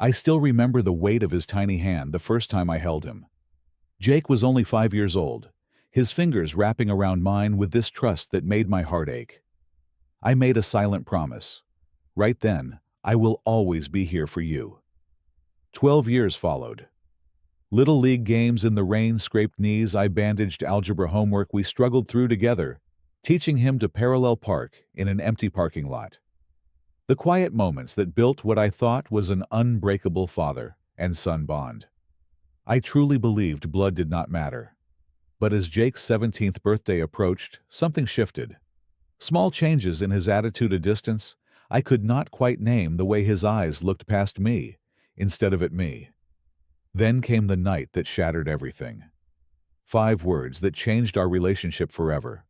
I still remember the weight of his tiny hand the first time I held him. Jake was only 5 years old, his fingers wrapping around mine with this trust that made my heart ache. I made a silent promise. Right then, I will always be here for you. 12 years followed. Little league games in the rain, scraped knees, I bandaged algebra homework we struggled through together, teaching him to parallel park in an empty parking lot. The quiet moments that built what I thought was an unbreakable father and son bond. I truly believed blood did not matter. But as Jake's 17th birthday approached, something shifted. Small changes in his attitude, a distance I could not quite name, the way his eyes looked past me instead of at me. Then came the night that shattered everything. 5 words that changed our relationship forever.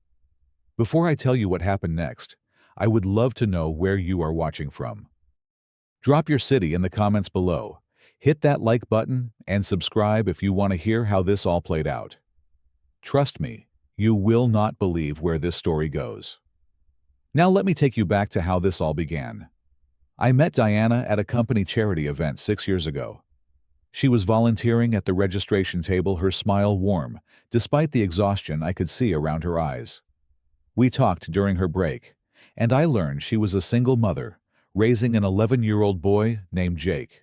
Before I tell you what happened next, I would love to know where you are watching from. Drop your city in the comments below. Hit that like button and subscribe if you want to hear how this all played out. Trust me, you will not believe where this story goes. Now let me take you back to how this all began. I met Diana at a company charity event 6 years ago. She was volunteering at the registration table, her smile warm, despite the exhaustion I could see around her eyes. We talked during her break, and I learned she was a single mother, raising an 11-year-old boy named Jake.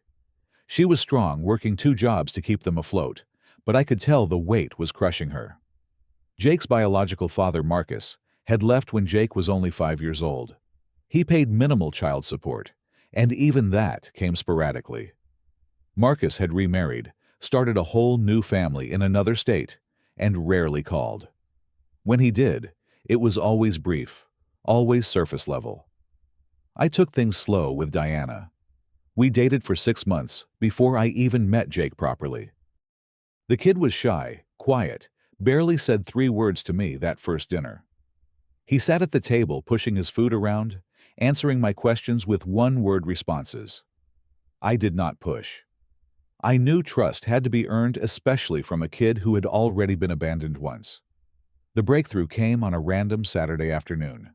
She was strong, working 2 jobs to keep them afloat, but I could tell the weight was crushing her. Jake's biological father, Marcus, had left when Jake was only 5 years old. He paid minimal child support, and even that came sporadically. Marcus had remarried, started a whole new family in another state, and rarely called. When he did, it was always brief, always surface level. I took things slow with Diana. We dated for 6 months before I even met Jake properly. The kid was shy, quiet, barely said 3 words to me that first dinner. He sat at the table pushing his food around, answering my questions with 1-word responses. I did not push. I knew trust had to be earned, especially from a kid who had already been abandoned once. The breakthrough came on a random Saturday afternoon.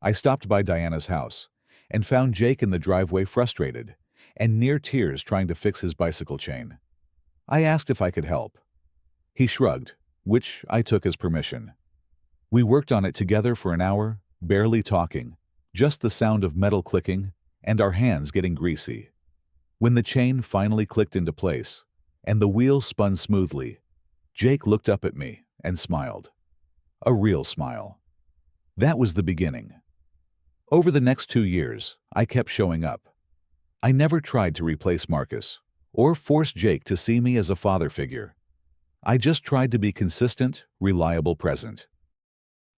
I stopped by Diana's house and found Jake in the driveway, frustrated and near tears, trying to fix his bicycle chain. I asked if I could help. He shrugged, which I took as permission. We worked on it together for an hour, barely talking, just the sound of metal clicking and our hands getting greasy. When the chain finally clicked into place and the wheel spun smoothly, Jake looked up at me and smiled. A real smile. That was the beginning. Over the next 2 years, I kept showing up. I never tried to replace Marcus or force Jake to see me as a father figure. I just tried to be consistent, reliable, present.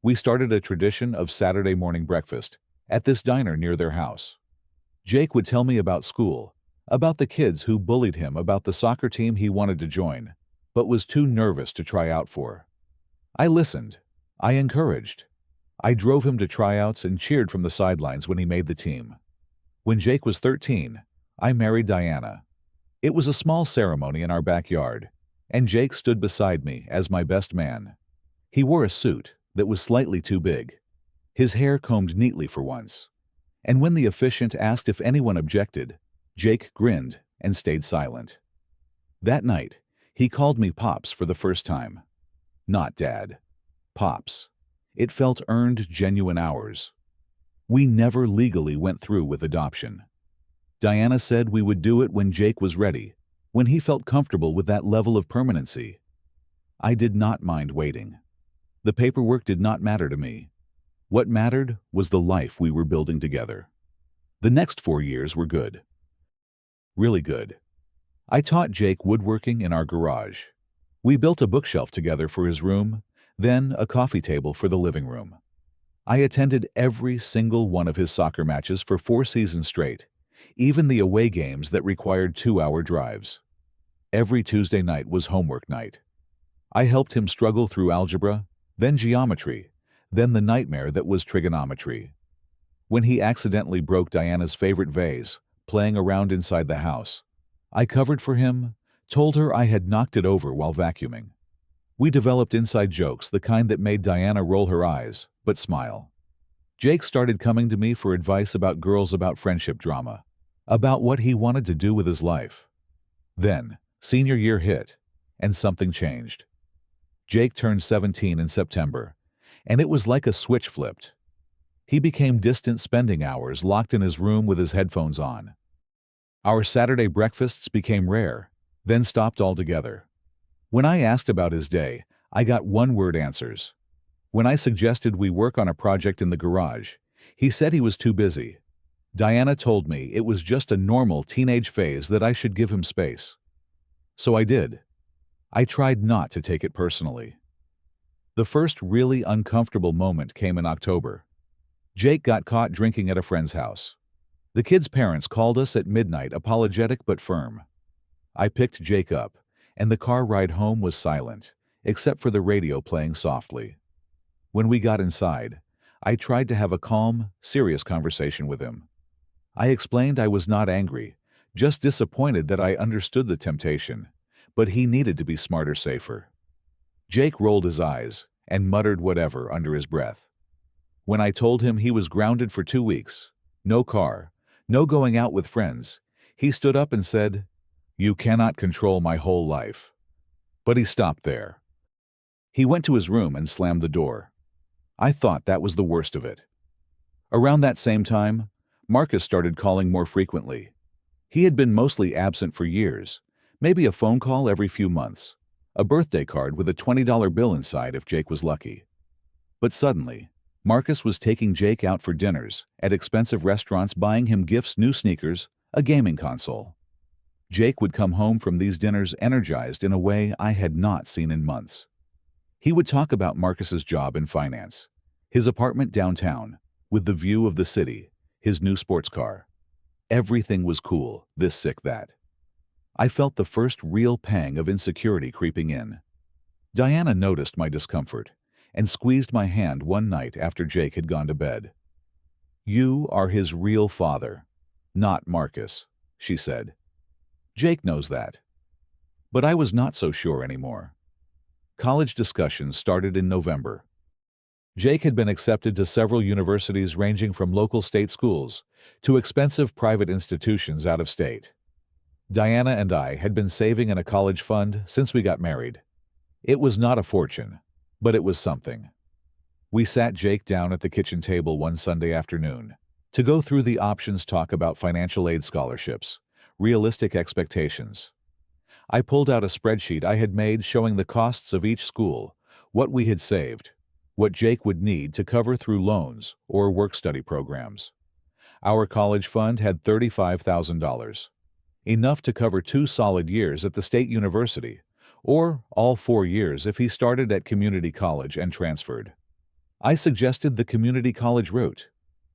We started a tradition of Saturday morning breakfast at this diner near their house. Jake would tell me about school, about the kids who bullied him, about the soccer team he wanted to join, but was too nervous to try out for. I listened. I encouraged. I drove him to tryouts and cheered from the sidelines when he made the team. When Jake was 13, I married Diana. It was a small ceremony in our backyard, and Jake stood beside me as my best man. He wore a suit that was slightly too big, his hair combed neatly for once, and when the officiant asked if anyone objected, Jake grinned and stayed silent. That night, he called me Pops for the first time. Not Dad. Pops. It felt earned, genuine hours. We never legally went through with adoption. Diana said we would do it when Jake was ready, when he felt comfortable with that level of permanency. I did not mind waiting. The paperwork did not matter to me. What mattered was the life we were building together. The next 4 years were good. Really good. I taught Jake woodworking in our garage. We built a bookshelf together for his room, then a coffee table for the living room. I attended every single one of his soccer matches for 4 seasons straight, even the away games that required 2-hour drives. Every Tuesday night was homework night. I helped him struggle through algebra, then geometry, then the nightmare that was trigonometry. When he accidentally broke Diana's favorite vase, playing around inside the house, I covered for him, told her I had knocked it over while vacuuming. We developed inside jokes, the kind that made Diana roll her eyes, but smile. Jake started coming to me for advice about girls, about friendship drama. about what he wanted to do with his life. Then, senior year hit, and something changed. Jake turned 17 in September, and it was like a switch flipped. He became distant, spending hours locked in his room with his headphones on. Our Saturday breakfasts became rare, then stopped altogether. When I asked about his day, I got one-word answers. When I suggested we work on a project in the garage, he said he was too busy. Diana told me it was just a normal teenage phase, that I should give him space. So I did. I tried not to take it personally. The first really uncomfortable moment came in October. Jake got caught drinking at a friend's house. The kid's parents called us at midnight, apologetic but firm. I picked Jake up, and the car ride home was silent, except for the radio playing softly. When we got inside, I tried to have a calm, serious conversation with him. I explained I was not angry, just disappointed that I understood the temptation, but he needed to be smarter, safer. Jake rolled his eyes and muttered whatever under his breath. When I told him he was grounded for 2 weeks, no car, no going out with friends, he stood up and said, "You cannot control my whole life." But he stopped there. He went to his room and slammed the door. I thought that was the worst of it. Around that same time, Marcus started calling more frequently. He had been mostly absent for years, maybe a phone call every few months, a birthday card with a $20 bill inside if Jake was lucky. But suddenly, Marcus was taking Jake out for dinners, at expensive restaurants, buying him gifts, new sneakers, a gaming console. Jake would come home from these dinners energized in a way I had not seen in months. He would talk about Marcus's job in finance, his apartment downtown, with the view of the city, his new sports car. Everything was cool, this, sick, that. I felt the first real pang of insecurity creeping in. Diana noticed my discomfort and squeezed my hand one night after Jake had gone to bed. "You are his real father, not Marcus," she said. "Jake knows that." But I was not so sure anymore. College discussions started in November. Jake had been accepted to several universities, ranging from local state schools to expensive private institutions out of state. Diana and I had been saving in a college fund since we got married. It was not a fortune, but it was something. We sat Jake down at the kitchen table one Sunday afternoon to go through the options, talk about financial aid, scholarships, realistic expectations. I pulled out a spreadsheet I had made showing the costs of each school, what we had saved, what Jake would need to cover through loans or work-study programs. Our college fund had $35,000, enough to cover 2 solid years at the state university, or all 4 years if he started at community college and transferred. I suggested the community college route.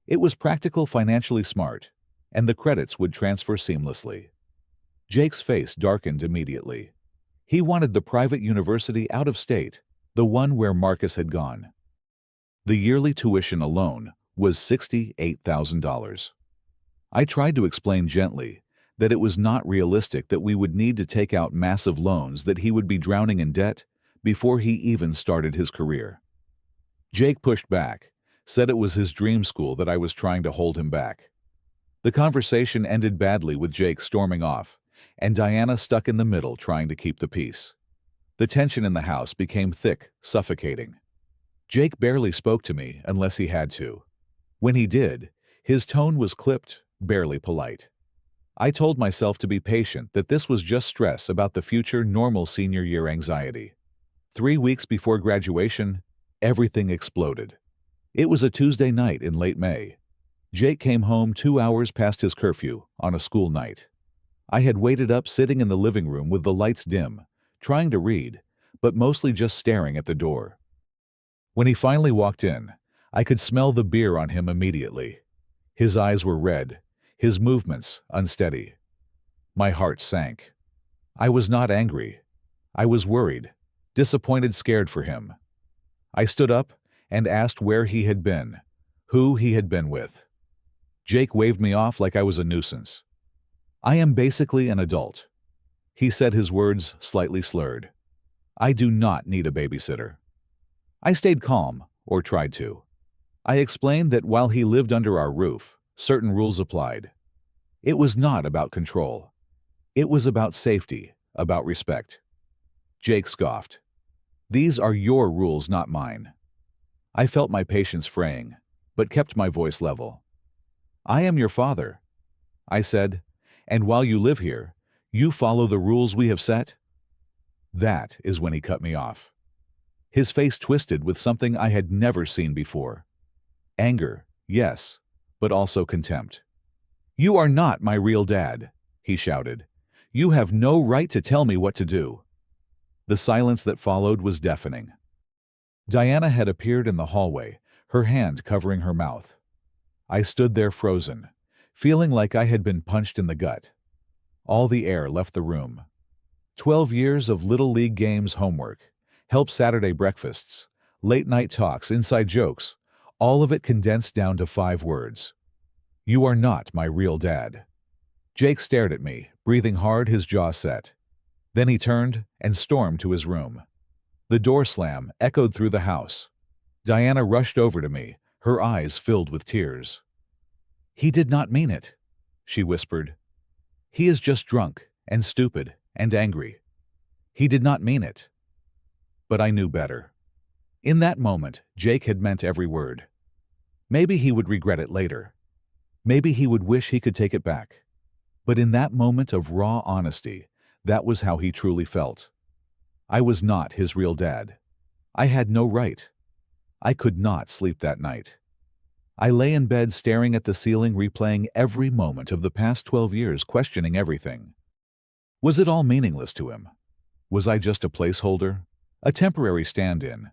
It was practical, financially smart, and the credits would transfer seamlessly. Jake's face darkened immediately. He wanted the private university out of state, the one where Marcus had gone. The yearly tuition alone was $68,000. I tried to explain gently that it was not realistic, that we would need to take out massive loans, that he would be drowning in debt before he even started his career. Jake pushed back, said it was his dream school, that I was trying to hold him back. The conversation ended badly, with Jake storming off and Diana stuck in the middle trying to keep the peace. The tension in the house became thick, suffocating. Jake barely spoke to me unless he had to. When he did, his tone was clipped, barely polite. I told myself to be patient, that this was just stress about the future, normal senior year anxiety. 3 weeks before graduation, everything exploded. It was a Tuesday night in late May. Jake came home 2 hours past his curfew on a school night. I had waited up, sitting in the living room with the lights dim, trying to read, but mostly just staring at the door. When he finally walked in, I could smell the beer on him immediately. His eyes were red, his movements unsteady. My heart sank. I was not angry. I was worried, disappointed, scared for him. I stood up and asked where he had been, who he had been with. Jake waved me off like I was a nuisance. "I am basically an adult," he said, his words slightly slurred. "I do not need a babysitter." I stayed calm, or tried to. I explained that while he lived under our roof, certain rules applied. It was not about control. It was about safety, about respect. Jake scoffed. These are your rules, not mine. I felt my patience fraying, but kept my voice level. I am your father, I said, and while you live here, you follow the rules we have set? That is when he cut me off. His face twisted with something I had never seen before. Anger, yes, but also contempt. You are not my real dad, he shouted. You have no right to tell me what to do. The silence that followed was deafening. Diana had appeared in the hallway, her hand covering her mouth. I stood there frozen, feeling like I had been punched in the gut. All the air left the room. 12 years of Little League games homework, help Saturday breakfasts, late-night talks, inside jokes, all of it condensed down to 5 words. You are not my real dad. Jake stared at me, breathing hard, his jaw set. Then he turned and stormed to his room. The door slam echoed through the house. Diana rushed over to me, her eyes filled with tears. He did not mean it, she whispered. He is just drunk and stupid and angry. He did not mean it. But I knew better. In that moment, Jake had meant every word. Maybe he would regret it later. Maybe he would wish he could take it back. But in that moment of raw honesty, that was how he truly felt. I was not his real dad. I had no right. I could not sleep that night. I lay in bed staring at the ceiling, replaying every moment of the past 12 years, questioning everything. Was it all meaningless to him? Was I just a placeholder? A temporary stand-in?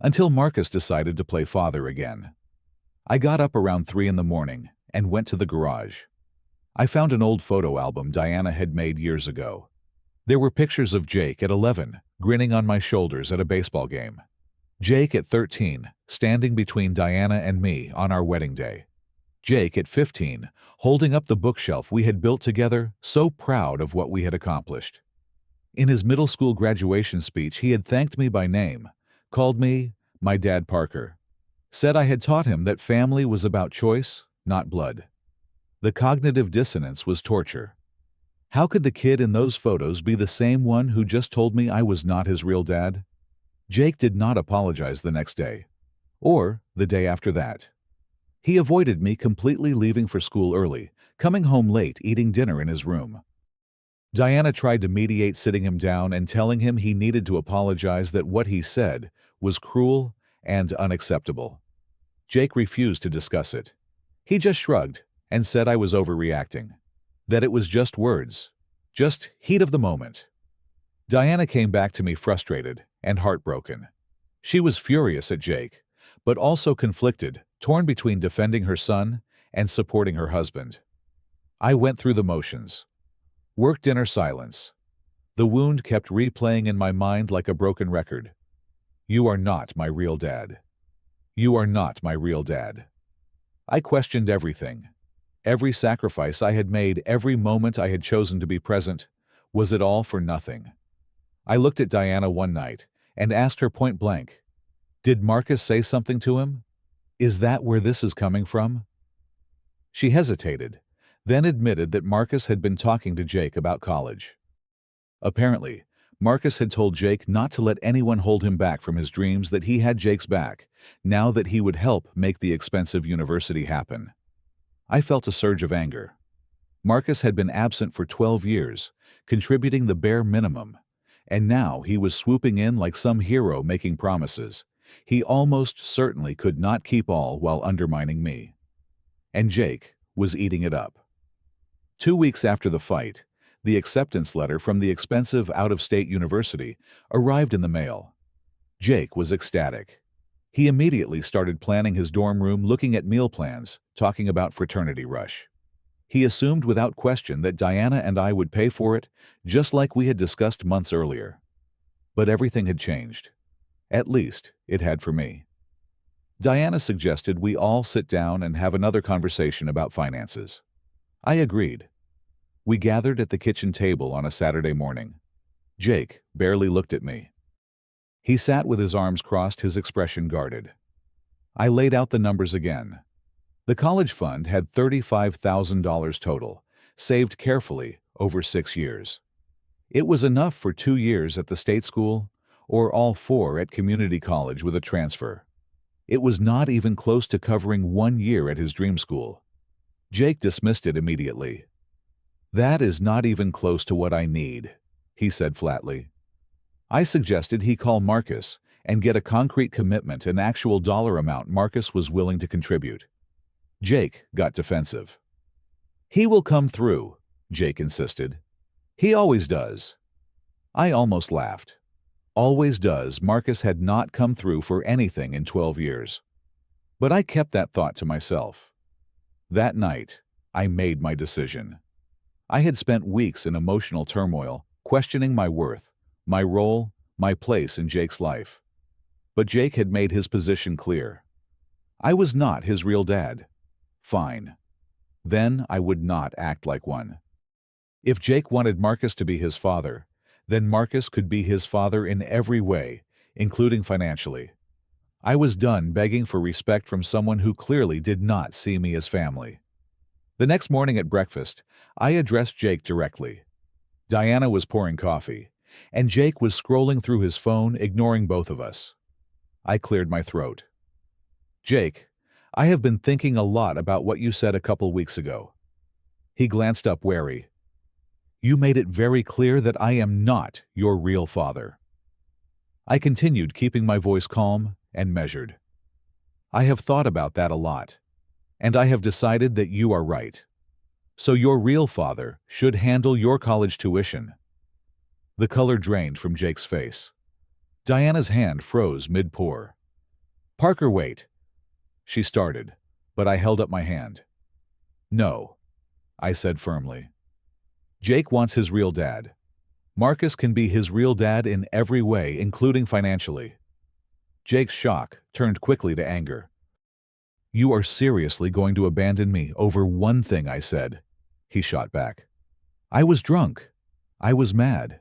Until Marcus decided to play father again. I got up around 3 in the morning and went to the garage. I found an old photo album Diana had made years ago. There were pictures of Jake at 11, grinning on my shoulders at a baseball game. Jake at 13, standing between Diana and me on our wedding day. Jake at 15, holding up the bookshelf we had built together, so proud of what we had accomplished. In his middle school graduation speech, he had thanked me by name, called me my dad Parker, said I had taught him that family was about choice, not blood. The cognitive dissonance was torture. How could the kid in those photos be the same one who just told me I was not his real dad? Jake did not apologize the next day, or the day after that. He avoided me completely, leaving for school early, coming home late, eating dinner in his room. Diana tried to mediate, sitting him down and telling him he needed to apologize, that what he said was cruel and unacceptable. Jake refused to discuss it. He just shrugged and said I was overreacting, that it was just words, just heat of the moment. Diana came back to me frustrated and heartbroken. She was furious at Jake, but also conflicted, torn between defending her son and supporting her husband. I went through the motions. Work, dinner, silence. The wound kept replaying in my mind like a broken record. You are not my real dad. You are not my real dad. I questioned everything. Every sacrifice I had made, every moment I had chosen to be present. Was it all for nothing? I looked at Diana one night and asked her point blank, did Marcus say something to him? Is that where this is coming from? She hesitated, then admitted that Marcus had been talking to Jake about college. Apparently, Marcus had told Jake not to let anyone hold him back from his dreams, that he had Jake's back, now that he would help make the expensive university happen. I felt a surge of anger. Marcus had been absent for 12 years, contributing the bare minimum, and now he was swooping in like some hero, making promises he almost certainly could not keep, all while undermining me. And Jake was eating it up. 2 weeks after the fight, the acceptance letter from the expensive out-of-state university arrived in the mail. Jake was ecstatic. He immediately started planning his dorm room, looking at meal plans, talking about fraternity rush. He assumed without question that Diana and I would pay for it, just like we had discussed months earlier. But everything had changed. At least, it had for me. Diana suggested we all sit down and have another conversation about finances. I agreed. We gathered at the kitchen table on a Saturday morning. Jake barely looked at me. He sat with his arms crossed, his expression guarded. I laid out the numbers again. The college fund had $35,000 total, saved carefully over 6 years. It was enough for 2 years at the state school, or all 4 at community college with a transfer. It was not even close to covering 1 year at his dream school. Jake dismissed it immediately. "That is not even close to what I need," he said flatly. I suggested he call Marcus and get a concrete commitment, an actual dollar amount Marcus was willing to contribute. Jake got defensive. "He will come through," Jake insisted. "He always does." I almost laughed. Always does. Marcus had not come through for anything in 12 years. But I kept that thought to myself. That night, I made my decision. I had spent weeks in emotional turmoil, questioning my worth, my role, my place in Jake's life. But Jake had made his position clear. I was not his real dad. Fine. Then I would not act like one. If Jake wanted Marcus to be his father, then Marcus could be his father in every way, including financially. I was done begging for respect from someone who clearly did not see me as family. The next morning at breakfast, I addressed Jake directly. Diana was pouring coffee, and Jake was scrolling through his phone, ignoring both of us. I cleared my throat. "Jake, I have been thinking a lot about what you said a couple weeks ago." He glanced up wary. "You made it very clear that I am not your real father." I continued, keeping my voice calm and measured. "I have thought about that a lot, and I have decided that you are right. So your real father should handle your college tuition." The color drained from Jake's face. Diana's hand froze mid-pour. "Parker, wait," she started, but I held up my hand. "No," I said firmly. "Jake wants his real dad. Marcus can be his real dad in every way, including financially." Jake's shock turned quickly to anger. "You are seriously going to abandon me over one thing I said?" He shot back. "I was drunk. I was mad.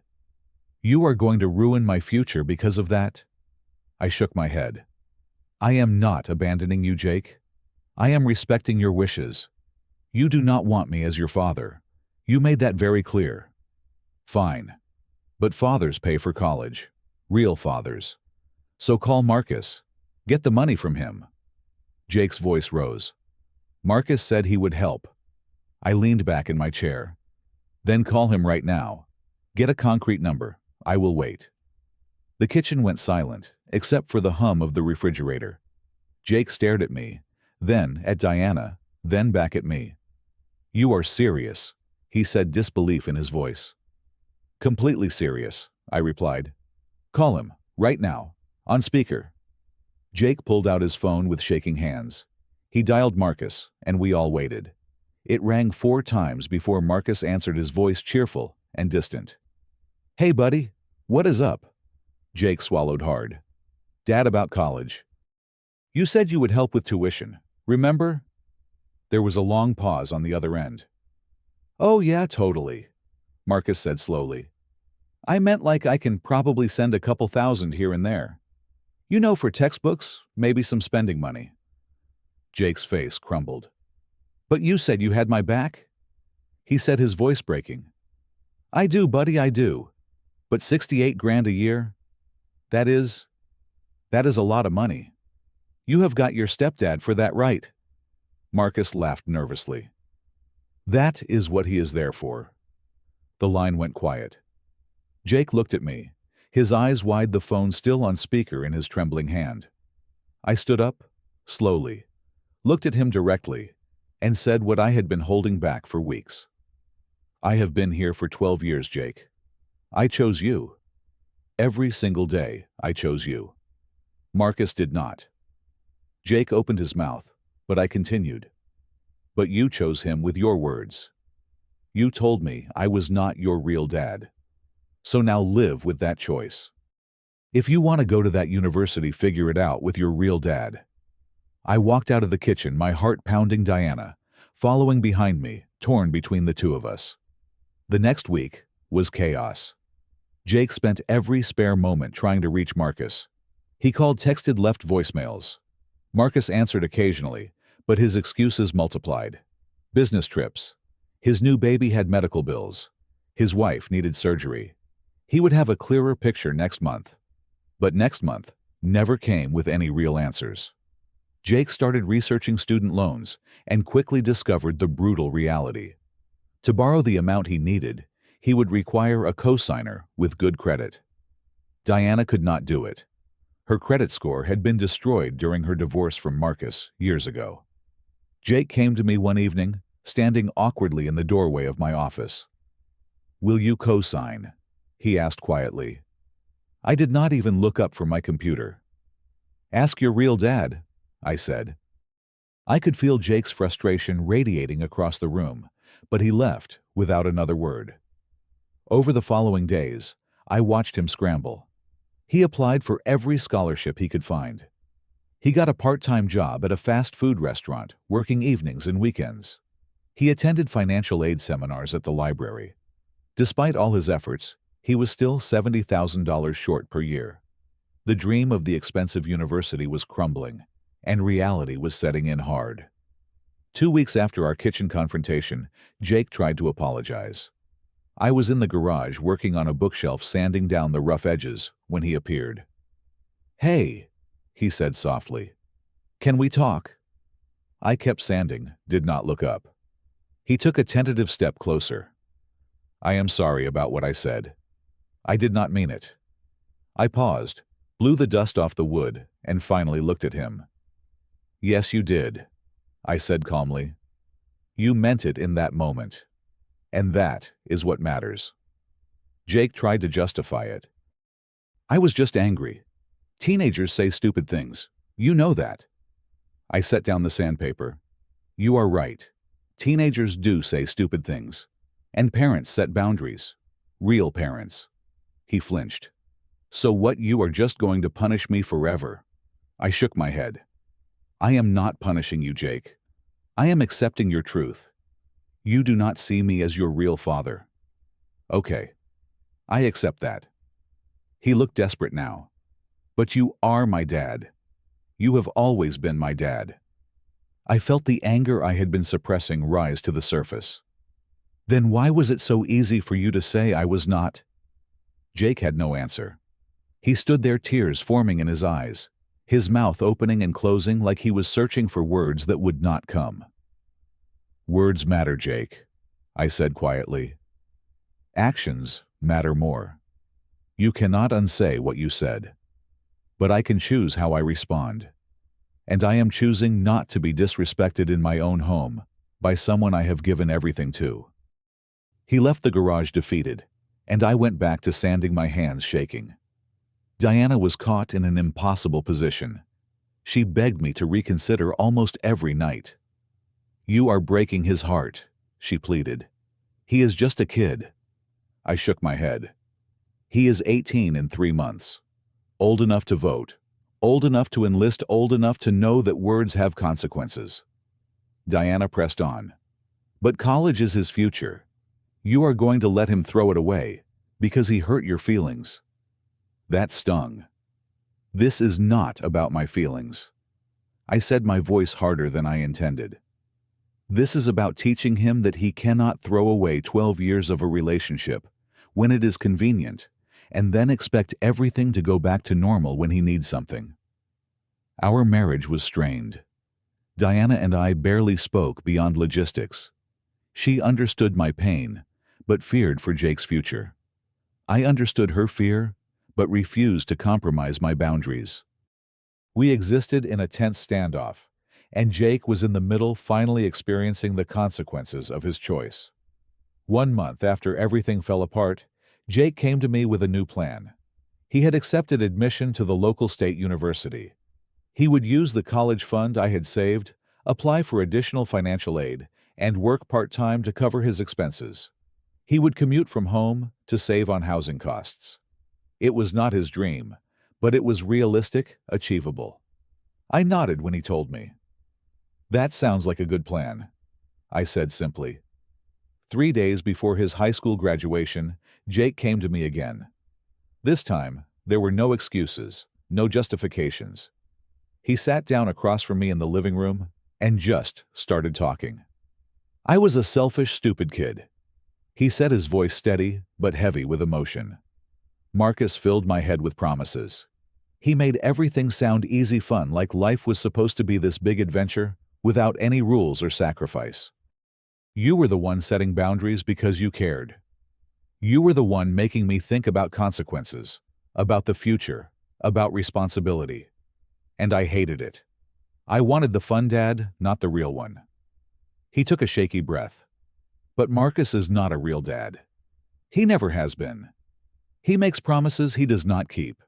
You are going to ruin my future because of that?" I shook my head. "I am not abandoning you, Jake. I am respecting your wishes. You do not want me as your father. You made that very clear." "Fine. But fathers pay for college. Real fathers. So call Marcus. Get the money from him." Jake's voice rose. "Marcus said he would help." I leaned back in my chair. "Then call him right now. Get a concrete number. I will wait." The kitchen went silent, except for the hum of the refrigerator. Jake stared at me, then at Diana, then back at me. "You are serious," he said, disbelief in his voice. "Completely serious," I replied. "Call him, right now, on speaker." Jake pulled out his phone with shaking hands. He dialed Marcus, and we all waited. It rang 4 times before Marcus answered, his voice cheerful and distant. "Hey, buddy, what is up?" Jake swallowed hard. "Dad, about college. You said you would help with tuition, remember?" There was a long pause on the other end. "Oh yeah, totally," Marcus said slowly. "I meant like I can probably send a couple thousand here and there. You know, for textbooks, maybe some spending money." Jake's face crumbled. "But you said you had my back?" He said, his voice breaking. "I do, buddy, I do. But 68 grand a year? That is a lot of money. You have got your stepdad for that, right?" Marcus laughed nervously. "That is what he is there for." The line went quiet. Jake looked at me, his eyes wide, the phone still on speaker in his trembling hand. I stood up, slowly, looked at him directly, and said what I had been holding back for weeks. "I have been here for 12 years, Jake. I chose you. Every single day, I chose you. Marcus did not." Jake opened his mouth, but I continued. "But you chose him with your words. You told me I was not your real dad. So now live with that choice. If you want to go to that university, figure it out with your real dad." I walked out of the kitchen, my heart pounding, Diana following behind me, torn between the two of us. The next week was chaos. Jake spent every spare moment trying to reach Marcus. He called, texted, left voicemails. Marcus answered occasionally, but his excuses multiplied. Business trips. His new baby had medical bills. His wife needed surgery. He would have a clearer picture next month. But next month never came with any real answers. Jake started researching student loans and quickly discovered the brutal reality. To borrow the amount he needed, he would require a cosigner with good credit. Diana could not do it. Her credit score had been destroyed during her divorce from Marcus years ago. Jake came to me one evening, standing awkwardly in the doorway of my office. "Will you co-sign?" he asked quietly. I did not even look up from my computer. "Ask your real dad," I said. I could feel Jake's frustration radiating across the room, but he left without another word. Over the following days, I watched him scramble. He applied for every scholarship he could find. He got a part-time job at a fast food restaurant, working evenings and weekends. He attended financial aid seminars at the library. Despite all his efforts, he was still $70,000 short per year. The dream of the expensive university was crumbling, and reality was setting in hard. 2 weeks after our kitchen confrontation, Jake tried to apologize. I was in the garage working on a bookshelf sanding down the rough edges when he appeared. "Hey," he said softly. "Can we talk?" I kept sanding, did not look up. He took a tentative step closer. "I am sorry about what I said. I did not mean it." I paused, blew the dust off the wood, and finally looked at him. "Yes, you did," I said calmly. "You meant it in that moment. And that is what matters." Jake tried to justify it. "I was just angry. Teenagers say stupid things. You know that." I set down the sandpaper. "You are right. Teenagers do say stupid things. And parents set boundaries. Real parents." He flinched. "So what, you are just going to punish me forever?" I shook my head. "I am not punishing you, Jake. I am accepting your truth. You do not see me as your real father." "Okay. I accept that." He looked desperate now. "But you are my dad. You have always been my dad." I felt the anger I had been suppressing rise to the surface. "Then why was it so easy for you to say I was not?" Jake had no answer. He stood there, tears forming in his eyes, his mouth opening and closing like he was searching for words that would not come. "Words matter, Jake," I said quietly. "Actions matter more. You cannot unsay what you said. But I can choose how I respond. And I am choosing not to be disrespected in my own home by someone I have given everything to." He left the garage defeated, and I went back to sanding, my hands shaking. Diana was caught in an impossible position. She begged me to reconsider almost every night. "You are breaking his heart," she pleaded. "He is just a kid." I shook my head. "He is 18 in 3 months. Old enough to vote, old enough to enlist, old enough to know that words have consequences." Diana pressed on. "But college is his future. You are going to let him throw it away because he hurt your feelings." That stung. "This is not about my feelings." I said, my voice harder than I intended. "This is about teaching him that he cannot throw away 12 years of a relationship when it is convenient and then expect everything to go back to normal when he needs something." Our marriage was strained. Diana and I barely spoke beyond logistics. She understood my pain, but feared for Jake's future. I understood her fear, but refused to compromise my boundaries. We existed in a tense standoff, and Jake was in the middle, finally experiencing the consequences of his choice. 1 month after everything fell apart, Jake came to me with a new plan. He had accepted admission to the local state university. He would use the college fund I had saved, apply for additional financial aid, and work part-time to cover his expenses. He would commute from home to save on housing costs. It was not his dream, but it was realistic, achievable. I nodded when he told me. "That sounds like a good plan," I said simply. 3 days before his high school graduation, Jake came to me again. This time, there were no excuses, no justifications. He sat down across from me in the living room and just started talking. I was a selfish, stupid kid. He said, his voice steady but heavy with emotion. Marcus filled my head with promises. He made everything sound easy fun, like life was supposed to be this big adventure without any rules or sacrifice. You were the one setting boundaries because you cared. You were the one making me think about consequences, about the future, about responsibility. And I hated it. I wanted the fun dad, not the real one. He took a shaky breath. But Marcus is not a real dad. He never has been. He makes promises he does not keep.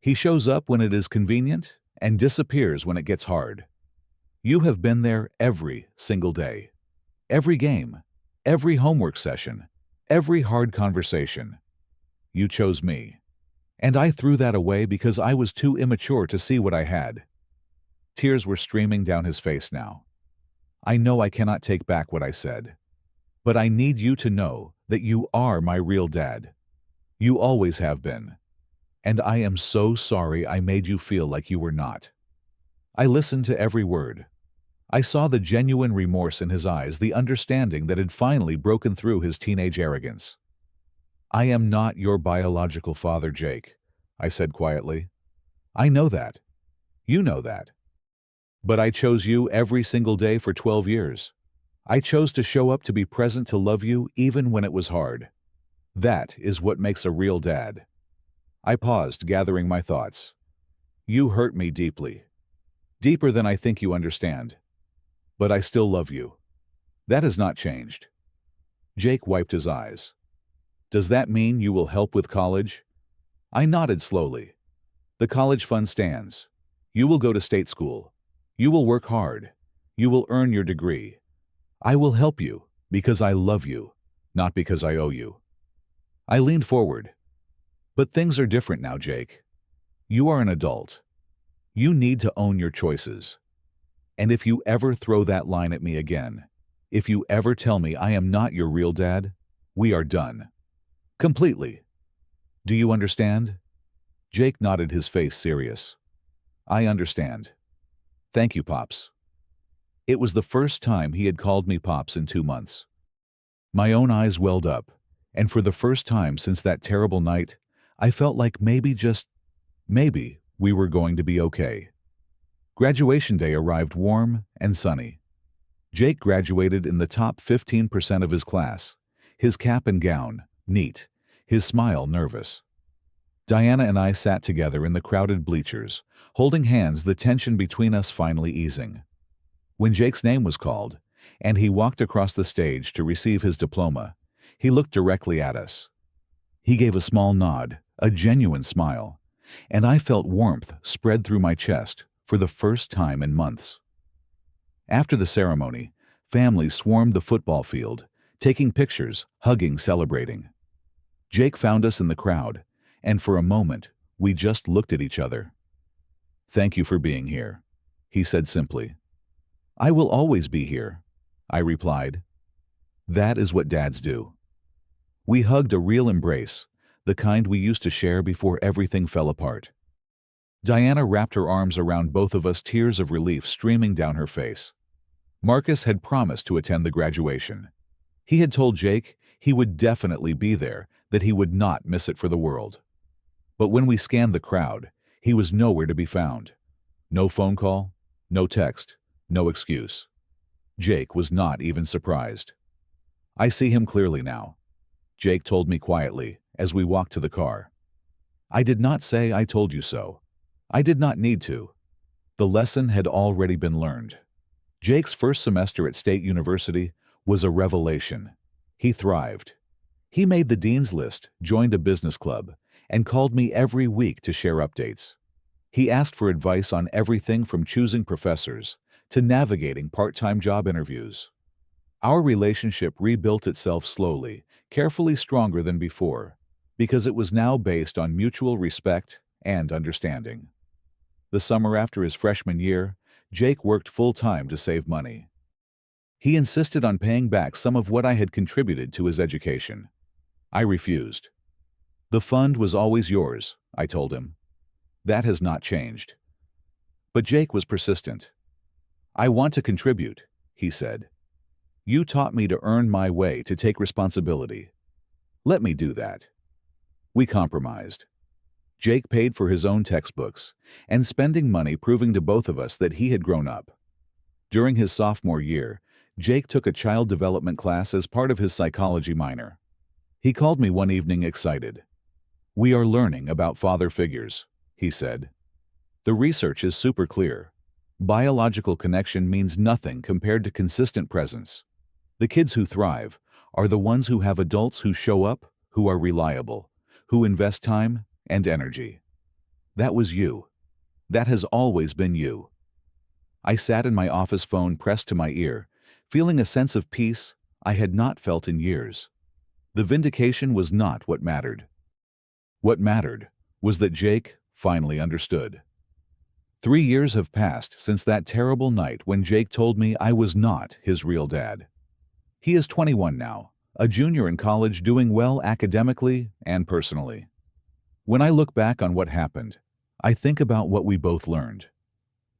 He shows up when it is convenient and disappears when it gets hard. You have been there every single day. Every game, every homework session, every hard conversation. You chose me. And I threw that away because I was too immature to see what I had. Tears were streaming down his face now. I know I cannot take back what I said. But I need you to know that you are my real dad. You always have been. And I am so sorry I made you feel like you were not. I listened to every word. I saw the genuine remorse in his eyes, the understanding that had finally broken through his teenage arrogance. I am not your biological father, Jake, I said quietly. I know that. You know that. But I chose you every single day for 12 years. I chose to show up, to be present, to love you even when it was hard. That is what makes a real dad. I paused, gathering my thoughts. You hurt me deeply. Deeper than I think you understand. But I still love you. That has not changed. Jake wiped his eyes. Does that mean you will help with college? I nodded slowly. The college fund stands. You will go to state school. You will work hard. You will earn your degree. I will help you because I love you, not because I owe you. I leaned forward. But things are different now, Jake. You are an adult. You need to own your choices. And if you ever throw that line at me again, if you ever tell me I am not your real dad, we are done. Completely. Do you understand? Jake nodded, his face serious. I understand. Thank you, Pops. It was the first time he had called me Pops in 2 months. My own eyes welled up, and for the first time since that terrible night, I felt like maybe, just maybe, we were going to be okay. Graduation day arrived warm and sunny. Jake graduated in the top 15% of his class, his cap and gown neat, his smile nervous. Diana and I sat together in the crowded bleachers, holding hands, the tension between us finally easing. When Jake's name was called, and he walked across the stage to receive his diploma, he looked directly at us. He gave a small nod, a genuine smile, and I felt warmth spread through my chest for the first time in months. After the ceremony, families swarmed the football field, taking pictures, hugging, celebrating. Jake found us in the crowd, and for a moment, we just looked at each other. Thank you for being here, he said simply. I will always be here, I replied. That is what dads do. We hugged, a real embrace, the kind we used to share before everything fell apart. Diana wrapped her arms around both of us, tears of relief streaming down her face. Marcus had promised to attend the graduation. He had told Jake he would definitely be there, that he would not miss it for the world. But when we scanned the crowd, he was nowhere to be found. No phone call, no text, no excuse. Jake was not even surprised. I see him clearly now, Jake told me quietly as we walked to the car. I did not say I told you so. I did not need to. The lesson had already been learned. Jake's first semester at State University was a revelation. He thrived. He made the dean's list, joined a business club, and called me every week to share updates. He asked for advice on everything from choosing professors to navigating part-time job interviews. Our relationship rebuilt itself slowly, carefully, stronger than before, because it was now based on mutual respect and understanding. The summer after his freshman year, Jake worked full-time to save money. He insisted on paying back some of what I had contributed to his education. I refused. The fund was always yours, I told him. That has not changed. But Jake was persistent. I want to contribute, he said. You taught me to earn my way, to take responsibility. Let me do that." We compromised. Jake paid for his own textbooks, and spending money proving to both of us that he had grown up. During his sophomore year, Jake took a child development class as part of his psychology minor. He called me one evening excited. "We are learning about father figures," he said. "The research is super clear. Biological connection means nothing compared to consistent presence. The kids who thrive are the ones who have adults who show up, who are reliable, who invest time and energy. That was you. That has always been you." I sat in my office, phone pressed to my ear, feeling a sense of peace I had not felt in years. The vindication was not what mattered. What mattered was that Jake finally understood. 3 years have passed since that terrible night when Jake told me I was not his real dad. He is 21 now, a junior in college, doing well academically and personally. When I look back on what happened, I think about what we both learned.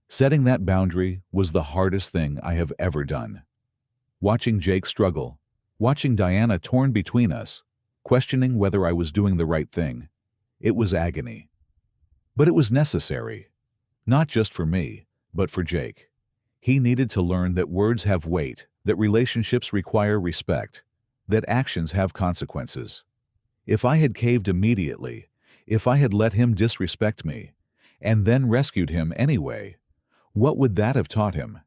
Setting that boundary was the hardest thing I have ever done. Watching Jake struggle, watching Diana torn between us, questioning whether I was doing the right thing, it was agony. But it was necessary, not just for me, but for Jake. He needed to learn that words have weight, that relationships require respect, that actions have consequences. If I had caved immediately, if I had let him disrespect me, and then rescued him anyway, what would that have taught him?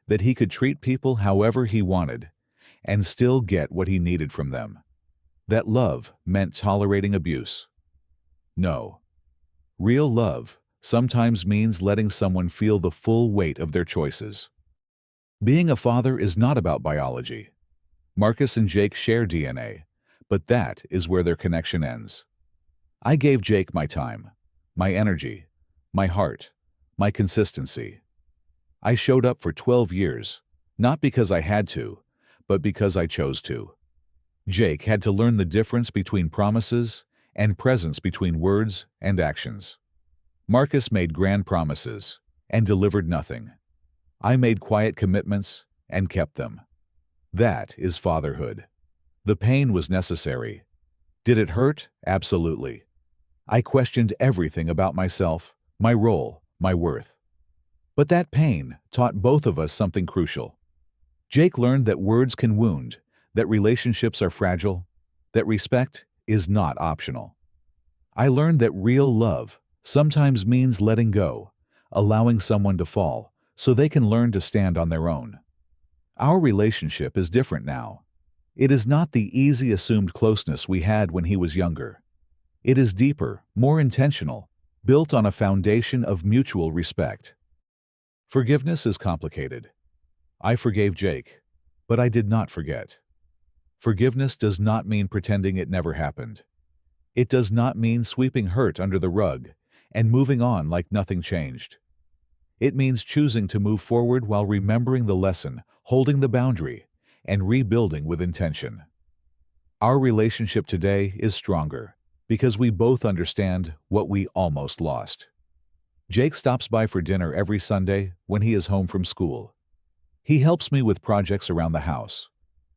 That he could treat people however he wanted, and still get what he needed from them. That love meant tolerating abuse. No. Real love sometimes means letting someone feel the full weight of their choices. Being a father is not about biology. Marcus and Jake share DNA, but that is where their connection ends. I gave Jake my time, my energy, my heart, my consistency. I showed up for 12 years, not because I had to, but because I chose to. Jake had to learn the difference between promises and presence, between words and actions. Marcus made grand promises and delivered nothing. I made quiet commitments and kept them. That is fatherhood. The pain was necessary. Did it hurt? Absolutely. I questioned everything about myself, my role, my worth. But that pain taught both of us something crucial. Jake learned that words can wound, that relationships are fragile, that respect is not optional. I learned that real love sometimes means letting go, allowing someone to fall so they can learn to stand on their own. Our relationship is different now. It is not the easy assumed closeness we had when he was younger. It is deeper, more intentional, built on a foundation of mutual respect. Forgiveness is complicated. I forgave Jake, but I did not forget. Forgiveness does not mean pretending it never happened. It does not mean sweeping hurt under the rug and moving on like nothing changed. It means choosing to move forward while remembering the lesson, holding the boundary, and rebuilding with intention. Our relationship today is stronger because we both understand what we almost lost. Jake stops by for dinner every Sunday when he is home from school. He helps me with projects around the house.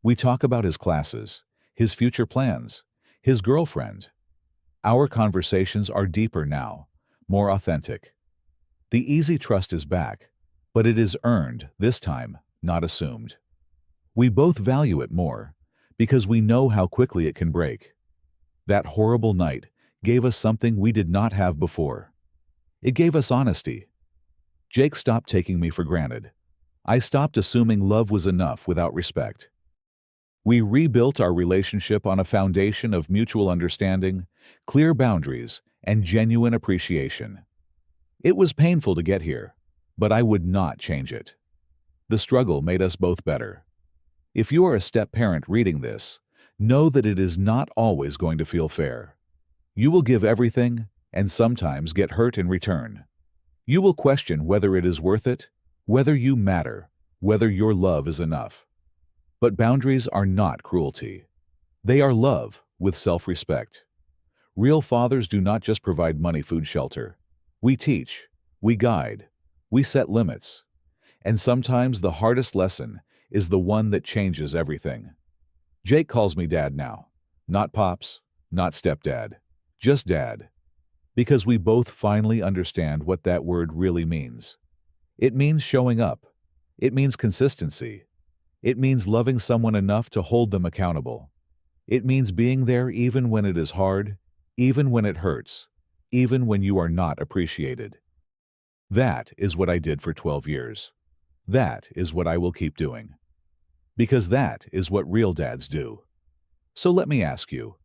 We talk about his classes, his future plans, his girlfriend. Our conversations are deeper now, more authentic. The easy trust is back, but it is earned this time, not assumed. We both value it more because we know how quickly it can break. That horrible night gave us something we did not have before. It gave us honesty. Jake stopped taking me for granted. I stopped assuming love was enough without respect. We rebuilt our relationship on a foundation of mutual understanding, clear boundaries, and genuine appreciation. It was painful to get here, but I would not change it. The struggle made us both better. If you are a step-parent reading this, know that it is not always going to feel fair. You will give everything and sometimes get hurt in return. You will question whether it is worth it, whether you matter, whether your love is enough. But boundaries are not cruelty. They are love with self-respect. Real fathers do not just provide money, food, shelter. We teach, we guide, we set limits. And sometimes the hardest lesson is the one that changes everything. Jake calls me dad now. Not pops, not stepdad, just dad. Because we both finally understand what that word really means. It means showing up. It means consistency. It means loving someone enough to hold them accountable. It means being there even when it is hard, even when it hurts, even when you are not appreciated. That is what I did for 12 years. That is what I will keep doing. Because that is what real dads do. So let me ask you,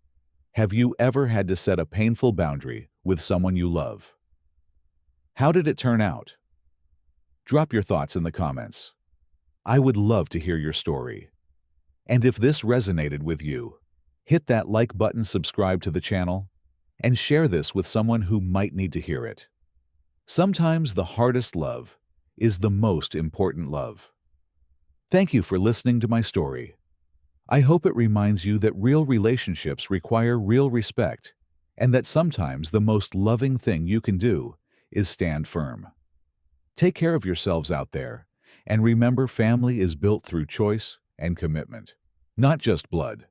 have you ever had to set a painful boundary with someone you love? How did it turn out? Drop your thoughts in the comments. I would love to hear your story. And if this resonated with you, hit that like button, subscribe to the channel, and share this with someone who might need to hear it. Sometimes the hardest love is the most important love. Thank you for listening to my story. I hope it reminds you that real relationships require real respect, and that sometimes the most loving thing you can do is stand firm. Take care of yourselves out there, and remember, family is built through choice and commitment, not just blood.